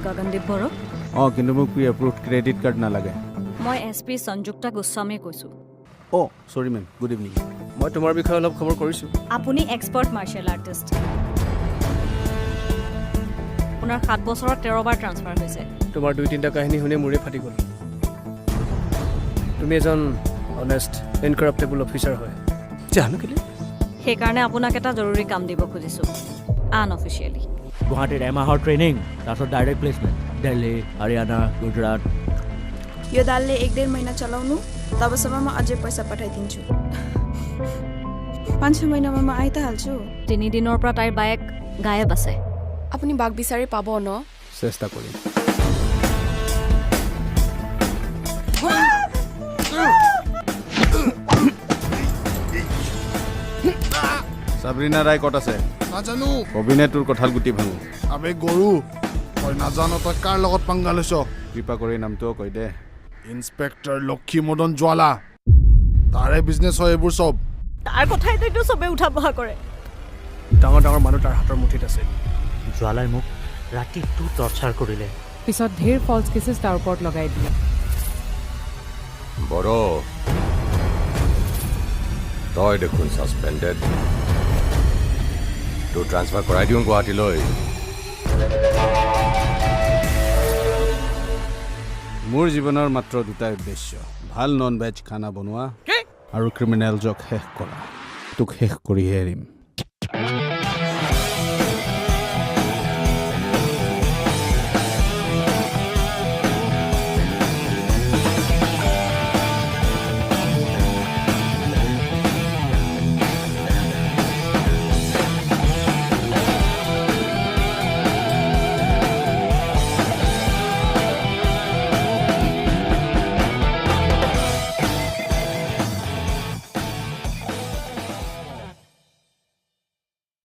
গগনদীপ বড়ো কিন্তু মোক pre approved credit card নালাগে মই এছপি সঞ্জুক্তা গোস্বামীয়ে কৈছোঁ সৰি মেম গুড ইভিনিং মই তোমাৰ বিষয়ে অলপ খবৰ কৰিছোঁ আপুনি এক্সপাৰ্ট মাৰ্চিয়েল আৰ্টিষ্ট আপোনাৰ 7 বছৰত 13 বাৰ ট্ৰান্সফাৰ হৈছে তোমাৰ 2-3টা কাহিনী শুনি মোৰে ফাটি গ'ল তুমি এজন অনেষ্ট ইনকাৰাপ্টেবল অফিচাৰ হয় জানো কেলে সেইকাৰণে আপোনাক এটা জৰুৰী কাম দিব খুজিছোঁ আনঅফিচিয়েলি গুৱাহাটীত এমাহৰ ট্ৰেইনিং তাৰপিছত डायरेक्ट प्लेसमेंट दिल्ली हरियाणा गुजरात यो दालले 1-1.5 महिना चलाउनु तबसम्ममा अझै पैसा पठाइदिन्छु 5-6 महिनामा म आइ त हाल्छु 3 দিনৰ পৰা তাইৰ বায়েক গায়ব আছে আপুনি বাঘ বিচাৰি পাব ন চেষ্টা কৰিম সাবৰিনা ৰায় ক'ত আছে নাজানো কবিনে তোৰ কঁঠাল গুটি ভাঙো আবে গৰু মই নাজানো তই কাৰ লগত পাংগা লৈছ কৃপা কৰি নামটোও কৈ দে ইন্সপেক্টৰ লক্ষী মদন জ্বালা তাৰে বিজনেছ হয় এইবোৰ চব তাৰ কথাইতো চবে উঠা বহা কৰে ডাঙৰ ডাঙৰ মানুহ তাৰ হাতৰ মুঠিত আছে জ্বালাই মোক ৰাতিটো টৰ্চাৰ কৰিলে পিছত ঢেৰ ফলছ কেছেছ তাৰ ওপৰত লগাই দিলে বড় তই দেখোন সাসপেন্ডেড তো ট্ৰান্সফাৰ কৰাই দিওঁ গুৱাহাটীলৈ মোৰ জীৱনৰ মাত্ৰ দুটাই উদ্দেশ্য ভাল নন ভেজ খানা বনোৱা আৰু ক্ৰিমিনেলজক শেষ কৰা তোক শেষ কৰিহে এৰিম